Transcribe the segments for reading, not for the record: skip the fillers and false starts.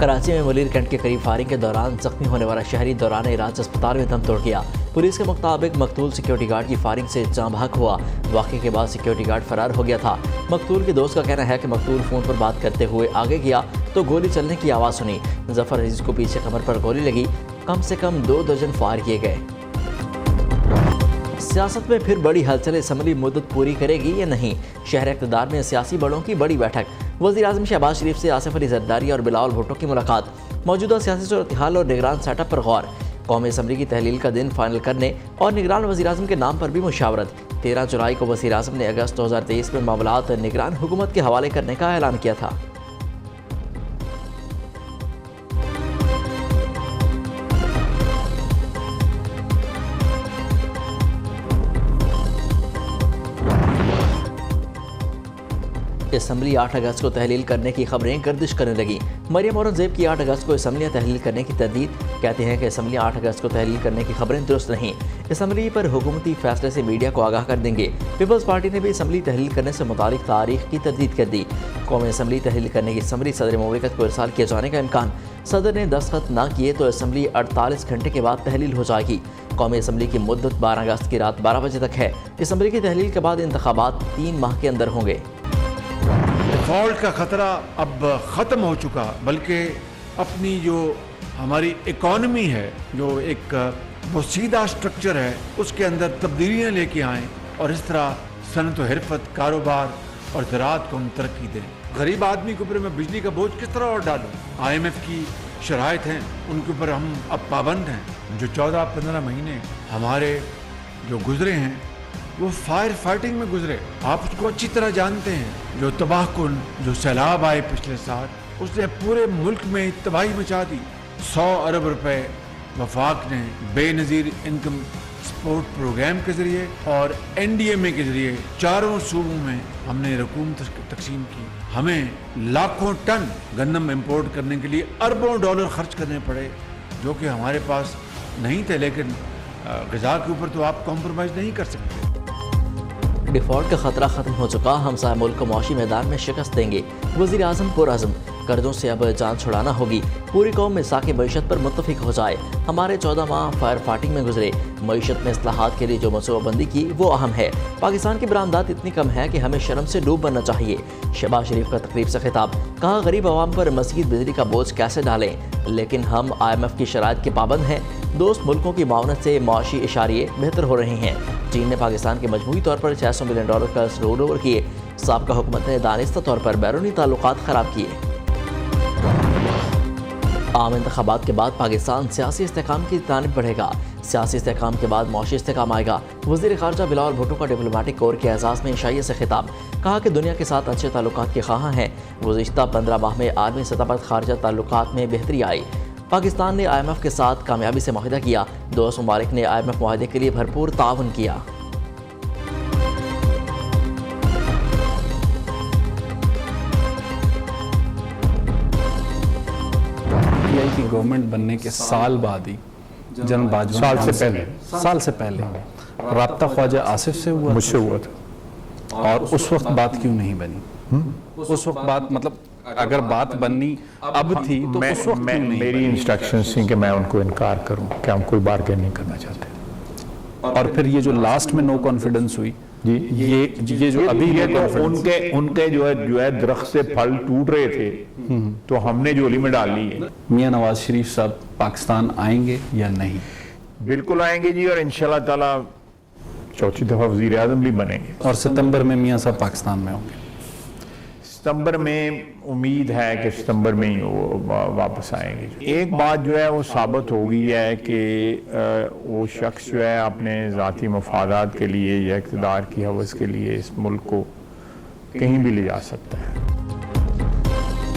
कराची में मुलीर कैंट के करीब फायरिंग के दौरान जख्मी होने वाला शहरी दौरान इलाज अस्पताल में दम तोड़ गया। पुलिस के मुताबिक मकतूल सिक्योरिटी गार्ड की फायरिंग से जाँ बहक हुआ। वाक़े के बाद सिक्योरिटी गार्ड फरार हो गया था। मकतूल के दोस्त का कहना है कि मकतूल फ़ोन पर बात करते हुए आगे गया तो गोली चलने की आवाज़ सुनी। जफर अजीज़ को पीछे कमर पर गोली लगी। कम से कम 2 दर्जन फायर किए गए। सियासत में फिर बड़ी हलचल, असम्बली मुद्दत पूरी करेगी या नहीं? शहर इक़्तिदार में सियासी बड़ों की बड़ी बैठक। वज़ीर आज़म शहबाज शरीफ से आसिफ अली ज़रदारी और बिलावल भुट्टो की मुलाकात। मौजूदा सियासी सूरत हाल और निगरान सेटअप पर गौर। कौमी असम्बली की तहलील का दिन फाइनल करने और निगरान वज़ीर आज़म के नाम पर भी मुशावरत। 13 जुलाई को वज़ीर आज़म ने अगस्त 2023 में मामलात निगरान हुकूमत के हवाले करने का ऐलान किया था। असम्बली 8 अगस्त को तहलील करने की खबरें गर्दिश करने लगी। मरियम औरंगज़ेब की 8 अगस्त को असम्बलियाँ तहलील करने की तरदीद। कहते हैं कि असम्बलियाँ 8 अगस्त को तहलील करने की खबरें दुरुस्त नहीं। असम्बली पर हुकूमती फैसले से मीडिया को आगाह कर देंगे। पीपल्स पार्टी ने भी असम्बली तहलील करने से मुतालिक तारीख की तरदीद कर दी। कौमी असम्बली तहलील करने की असम्बली सदर मुमलिकत को इरसाल किए जाने का इम्कान। सदर ने दस्तखत न किए तो असम्बली 48 घंटे के बाद तहलील हो जाएगी। कौमी असम्बली की मुद्दत 12 अगस्त की रात 12 बजे तक है। असम्बली की तहलील के बाद इंतखाबात 3 माह के अंदर होंगे। डिफ़ॉल्ट का ख़तरा अब ख़त्म हो चुका, बल्कि अपनी जो हमारी इकॉनमी है, जो एक वसीदा स्ट्रक्चर है, उसके अंदर तब्दीलियाँ लेके आएँ और इस तरह सनत व हिरफत, कारोबार और ज़राअत को हम तरक्की दें। गरीब आदमी के ऊपर मैं बिजली का बोझ किस तरह और डालूँ? IMF की शराइत हैं, उनके ऊपर हम अब पाबंद हैं। जो 14-15 महीने हमारे जो गुजरे हैं वो फायर फाइटिंग में गुजरे। आप उसको अच्छी तरह जानते हैं। जो तबाहकुन जो सैलाब आए पिछले साल, उसने पूरे मुल्क में तबाही मचा दी। 100 अरब रुपए वफाक ने बेनज़ीर इनकम सपोर्ट प्रोग्राम के ज़रिए और NDMA के ज़रिए चारों सूबों में हमने रकूम तकसीम की। हमें लाखों टन गंदम इंपोर्ट करने के लिए अरबों डॉलर खर्च करने पड़े, जो कि हमारे पास नहीं थे। लेकिन ग़िज़ा के ऊपर तो आप कॉम्प्रोमाइज़ नहीं कर सकते। डिफ़ॉल्ट का खतरा खत्म हो चुका, हमसाया मुल्क को मुआशी मैदान में शिकस्त देंगे। वज़ीर आज़म पुरअज़्म, कर्जों से अब जान छुड़ाना होगी। पूरी कौम मिसाक़ मईशत पर मुत्तफ़िक हो जाए। हमारे 14 माह फायर फाइटिंग में गुजरे। मईशत में इस्लाहात के लिए जो मनसूबाबंदी की वो अहम है। पाकिस्तान की बरामदात इतनी कम है कि हमें शर्म से डूब बनना चाहिए। शहबाज शरीफ का तकरीब से खिताब। कहा, गरीब आवाम पर मज़ीद बिजली का बोझ कैसे डालें, लेकिन हम IMF की शराइत के पाबंद हैं। दोस्त मुल्कों की मावनत से मुआशी इशारे बेहतर हो रहे हैं। चीन ने पाकिस्तान के मजमूई तौर पर $600 मिलियन का रोल ओवर किए। साबका हुकूमत ने दानिस्ता तौर पर बैरूनी ताल्लुकात ख़राब किए। आम इंतखाबात के बाद पाकिस्तान सियासी इस्तेहकाम की जानिब बढ़ेगा। सियासी इस्तेहकाम के बाद मुआशी इस्तेहकाम आएगा। वज़ीर ख़ारजा बिलावल भुट्टो का डिप्लोमेटिक कोर के एजाज़ में शाइए से खिताब। कहा कि दुनिया के साथ अच्छे ताल्लुकात के ख़्वाहां हैं। गुज़िश्ता 15 माह में आलमी सतह पर ख़ारजा ताल्लुकात में बेहतरी आई। पाकिस्तान ने IMF के साथ कामयाबी से मुआहिदा किया। दोस्त ममालिक ने IMF मुआहिदे के लिए भरपूर ताउन किया। की गवर्नमेंट बनने के साल बाद ही जनरल बाजवा साल से पहले राब्ता ख्वाजा आसिफ से हुआ, मुझसे हुआ था। और उस वक्त बात क्यों नहीं बनी? उस वक्त बात, मतलब अगर बात बननी अब थी तो उस वक्त क्यों नहीं? मेरी इंस्ट्रक्शंस थी कि मैं उनको इनकार करूं कि हम कोई बार्गेन नहीं करना चाहते। और फिर ये जो लास्ट में नो कॉन्फिडेंस हुई, जी, ये जो अभी तो उनके जो है दरख्त से फल टूट रहे थे, तो हमने झोली में डाल ली है। मियां नवाज शरीफ साहब पाकिस्तान आएंगे या नहीं? बिल्कुल आएंगे जी, और इंशाल्लाह ताला चौथी दफा वजीर आज़म भी बनेंगे। और सितंबर में मियां साहब पाकिस्तान में होंगे। सितंबर में उम्मीद है कि सितंबर में ही वो वापस आएंगे। एक बात जो है वो साबित हो गई है कि वो शख्स जो है अपने ज़ाती मफादात के लिए या इक़्तिदार की हवस के लिए इस मुल्क को कहीं भी ले जा सकता है।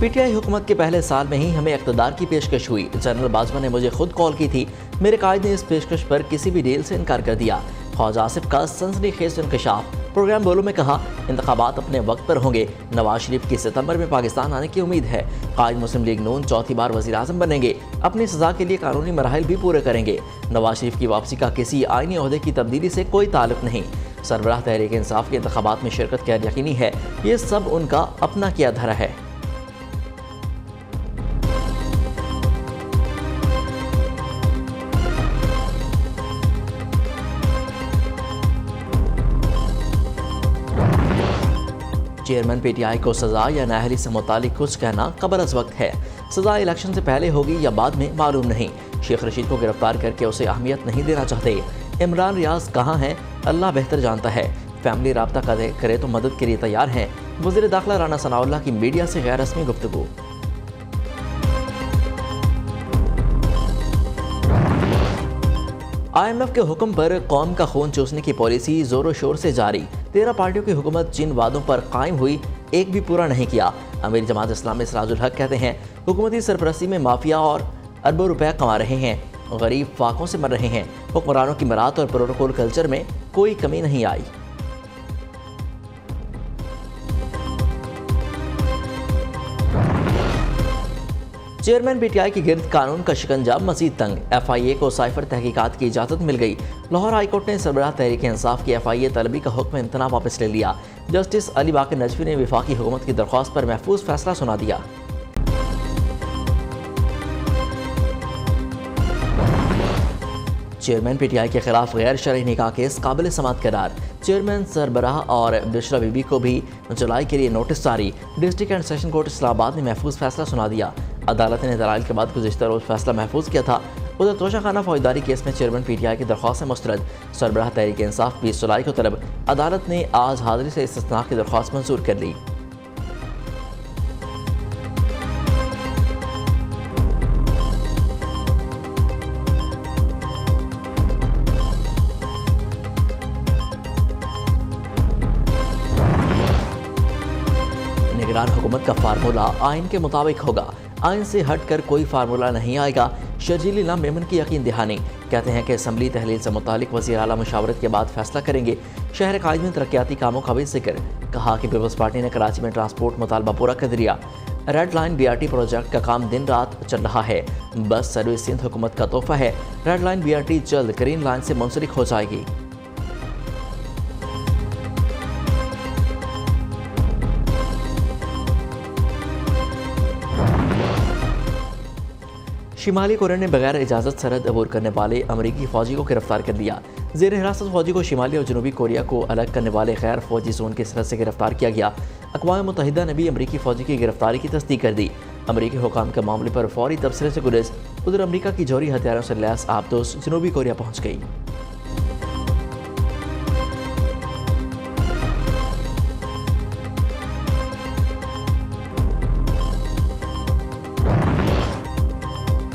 PTI हुकूमत के पहले साल में ही हमें इक़्तिदार की पेशकश हुई। जनरल बाजवा ने मुझे खुद कॉल की थी। मेरे कायद ने इस पेशकश पर किसी भी डील से इनकार कर दिया। ख्वाजा आसिफ का सनसनीखेज इंकशाफ। प्रोग्राम बोलो में कहा, इंतखाबात अपने वक्त पर होंगे। नवाज शरीफ की सितंबर में पाकिस्तान आने की उम्मीद है। कायद मुस्लिम लीग नून चौथी बार वज़ीर आज़म बनेंगे। अपनी सज़ा के लिए कानूनी मराहिल भी पूरे करेंगे। नवाज शरीफ की वापसी का किसी आईनी ओहदे की तब्दीली से कोई ताल्लुक नहीं। सरबराह तहरीक इंसाफ के इंतखाबात में शिरकत गैर यकीनी है। ये सब उनका अपना किया धरा है। चेयरमैन पीटीआई को सजा या नाअहली से मुतालिक कुछ कहना कबल अज़ वक्त है। सजा इलेक्शन से पहले होगी या बाद में मालूम नहीं। शेख रशीद को गिरफ्तार करके उसे अहमियत नहीं देना चाहते। इमरान रियाज कहाँ हैं, अल्लाह बेहतर जानता है। फैमिली राब्ता करे तो मदद के लिए तैयार हैं। वज़ीर दाखिला राना सनाउल्लाह की मीडिया से गैर रस्मी गुफ्तगू। IMF के हुक्म पर कौम का खून चूसने की पॉलिसी जोरों शोर से जारी। 13 पार्टियों की हुकूमत जिन वादों पर कायम हुई एक भी पूरा नहीं किया। अमीर जमात इस्लामी सिराजुल हक कहते हैं हुकूमती सरपरस्ती में माफिया और अरबों रुपया कमा रहे हैं, गरीब फाकों से मर रहे हैं। हुक्मरानों की मरात और प्रोटोकॉल कल्चर में कोई कमी नहीं आई। चेयरमैन पीटीआई के गिर्द कानून का शिकंजा मजीद तंग। FIA को साइफर तहकीकात की इजाज़त मिल गई। लाहौर हाईकोर्ट ने सरबराह तहरीक इंसाफ की FIA तलबी का हुक्म इम्तना वापस ले लिया। जस्टिस अली बाकर नजफी ने वफाकी हुकूमत की दरख्वास्त पर महफूज फैसला सुना दिया। चेयरमैन पीटीआई के खिलाफ गैर शरई निकाह केस काबिल समाअत करार। चेयरमैन सरबराह और बिशरा बीबी को भी जुलाई के लिए नोटिस जारी। District and session court Islamabad ने महफूज फैसला सुना दिया। अदालत ने दलाइल के बाद गुज़िश्ता रोज़ फैसला महफूज किया था। उधर तोशाखाना फौजदारी केस में चेयरमैन पीटीआई की दरख्वास्त मुस्तरद। सरबराह तहरीक इंसाफ 20 जुलाई को तलब। अदालत ने आज हाजिरी से इस्तिस्ना की दरख्वास्त मंजूर कर ली। निगरान हुकूमत का फार्मूला आइन के मुताबिक होगा। आइन से हट कर कोई फार्मूला नहीं आएगा। शर्जीली नाम मेमन की यकीन दहानी। कहते हैं कि असम्बली तहलील से मुतालिक वज़ीर आला मुशावरत के बाद फैसला करेंगे। शहर कायद में तरक्याती कामों का भी जिक्र। कहा कि पीपल्स पार्टी ने कराची में ट्रांसपोर्ट मुतालबा पूरा कर दिया। रेड लाइन BRT प्रोजेक्ट का काम दिन रात चल रहा है। बस सर्विस सिंध हुकूमत का तोहफा है। रेड लाइन BRT जल्द ग्रीन लाइन से मुंसलिक हो जाएगी। शिमाली कोरिया ने बगैर इजाज़त सरहद अबूर करने वाले अमरीकी फ़ौजी को गिरफ्तार कर लिया। ज़ेर हिरासत फ़ौजी को शिमाली और जनूबी कोरिया को अलग करने वाले गैर फ़ौजी जोन की सरहद से गिरफ्तार किया गया। अक़वाम मुत्तहिदा ने भी अमरीकी फ़ौजी की गिरफ्तारी की तस्दीक कर दी। अमरीकी हुकाम के मामले पर फौरी तबसरे से गुरेज। उधर अमरीका की जौहरी हथियारों से लैस आबदोस जनूबी कोरिया पहुँच गई।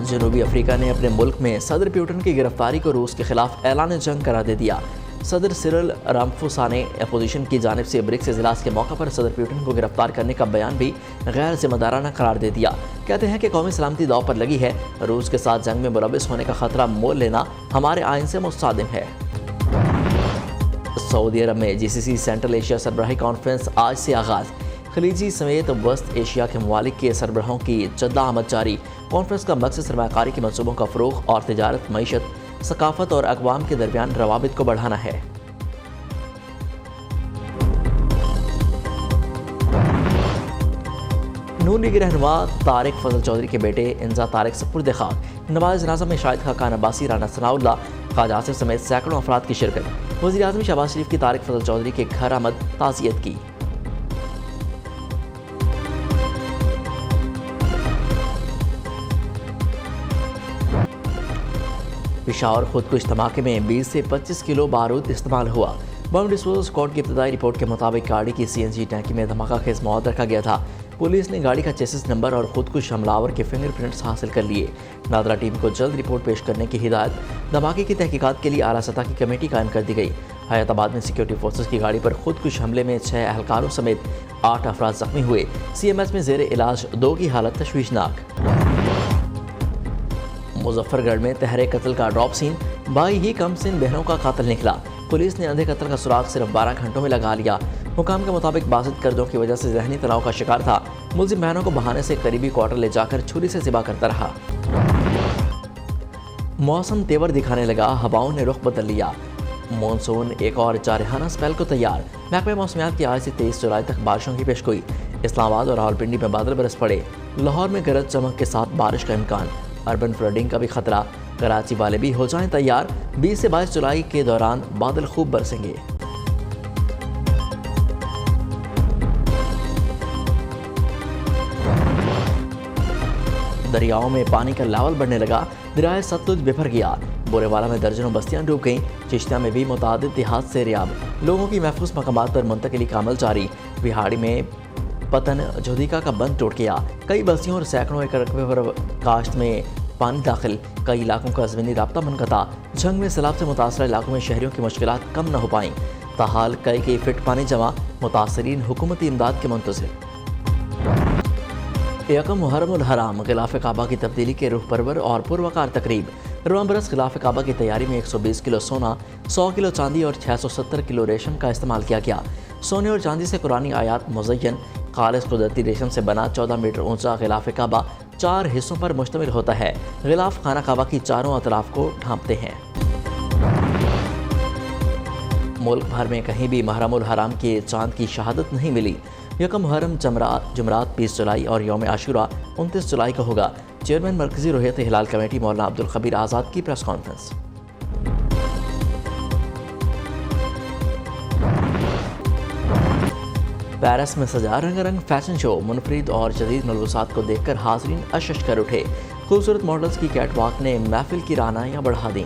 जनूबी अफ्रीका ने अपने मुल्क में सदर प्यूटन की गिरफ्तारी को रूस के खिलाफ ऐलान जंग करार दे दिया। सदर सिरिल रामाफोसा ने अपोजिशन की जानिब से ब्रिक्स इजलास के मौके पर सदर प्यूटन को गिरफ्तार करने का बयान भी गैर जिम्मेदाराना करार दे दिया। कहते हैं कि कौमी सलामती दाव पर लगी है। रूस के साथ जंग में मुलविस होने का खतरा मोल लेना हमारे आइन से मुस्तादिम है। सऊदी अरब में GCC सेंट्रल एशिया सरबराही कॉन्फ्रेंस आज से आगाज़। खलीजी समेत वस्त एशिया के ममालिक के सरबराहों की जद्दा आमद जारी। कॉन्फ्रेंस का मकसद सरमायाकारी के मनसूबों का फ़रोग़ और तिजारत, मईशत, सकाफत और अक़वाम के दरमियान रवाबित को बढ़ाना है। नून लीग रहनुमा तारिक फजल चौधरी के बेटे इंजा तारिक सपुर्द खाक। नमाज जनाजा में शाहिद खाकान अब्बासी, राना सनाउल्लाह, ख्वाजा आसिफ समेत सैकड़ों अफराद की शिरकत। वज़ीर आज़म शहबाज शरीफ की तारिक फजल चौधरी के घर आमद ताज़ियत की। पेशावर खुदकुश धमाके में 20 से 25 किलो बारूद इस्तेमाल हुआ। बम डिस्पोजल स्क्वाड की इब्तदाई रिपोर्ट के मुताबिक गाड़ी की CNG टैंकी में धमाका खेज मौत रखा गया था। पुलिस ने गाड़ी का चेसिस नंबर और खुदकुश हमलावर के फिंगरप्रिंट्स हासिल कर लिए। नादरा टीम को जल्द रिपोर्ट पेश करने की हिदायत। धमाके की तहकीकात के लिए आला सतह की कमेटी कायम कर दी गई। हयाताबाद में सिक्योरिटी फोर्सेस की गाड़ी पर खुदकुश हमले में 6 एहलकारों समेत 8 अफराद जख्मी हुए। CMS में जेर इलाज 2 की हालत तशवीशनाक। मुजफ्फरगढ़ में तहरे कत्ल का ड्रॉप सीन। भाई ही कम सिन बहनों का कातिल निकला। पुलिस ने अंधे कत्ल का सुराग सिर्फ 12 घंटों में लगा लिया। हुकाम के मुताबिक बाज़िद कर्जों की वजह से जहनी तनाव का शिकार था। मुलजिम बहनों को बहाने से करीबी क्वार्टर ले जाकर छुरी से ज़िबा करता रहा। मौसम तेवर दिखाने लगा, हवाओं ने रुख बदल लिया। मानसून एक और जारहाना स्पेल को तैयार। महकमे मौसमियात की आज से 23 जुलाई तक बारिशों की पेशगोई। इस्लामाबाद और रावलपिंडी में बादल बरस पड़े। लाहौर में गरज चमक के साथ बारिश का इम्कान। अर्बन फ्लडिंग का भी खतरा। कराची वाले भी हो जाएं तैयार। 20 से 22 जुलाई के दौरान बादल खूब बरसेंगे। दरियाओं में पानी का लेवल बढ़ने लगा, दरियाए सतलुज बिफर गया। बोरेवाला में दर्जनों बस्तियां डूब गईं। चिश्तिया में भी मुतादिद देहात से रियाब, लोगों की महफूज मकामात पर मुंतकिली का अमल जारी। बिहाड़ी में पतन जोधिका का बंद टूट गया। कई बस्तियों और सैकड़ों एकड़ रकबे पर काश्त में पानी दाखिल, कई इलाकों का ज़मीनी राब्ता मुनक़ता। जंग में सैलाब से मुतासर इलाकों में शहरियों की मुश्किलात कम न हो पाईं। ताहाल कई फिट पानी जमा, मुतासरीन हुकूमती इमदाद के मुंतज़िर। यकम मुहर्रम हराम गिलाफ काबा की तब्दीली के रूह परवर और पुरवकार तकरीब। रवां बरस गिलाफ काबा की तैयारी में 120 किलो सोना, 100 किलो चांदी और 670 किलो रेशम का इस्तेमाल किया गया। सोने और चांदी से कुरानी आयात मुज़य्यन, खालिस कुदरती रेशम से बना 14 मीटर ऊंचा गिलाफ काबा 4 हिस्सों पर मुश्तमिल होता है। गिलाफ खाना काबा की चारों अतराफ को ढांपते हैं। मुल्क भर में कहीं भी मुहर्रमुल हराम के चांद की शहादत नहीं मिली। यकम मुहर्रम जुमरात 20 जुलाई और यौम आशूरा 29 जुलाई को होगा। चेयरमैन मरकजी रुहियत हिलाल कमेटी मौलाना अब्दुल खबीर आज़ाद की प्रेस कॉन्फ्रेंस। पेरिस में सजा रंगारंग फैशन शो, मुनफरिद और जदीद मलबूसात को देखकर हाज़रीन अशश कर उठे। खूबसूरत मॉडल्स की कैटवॉक ने महफिल की रानाइयाँ बढ़ा दी।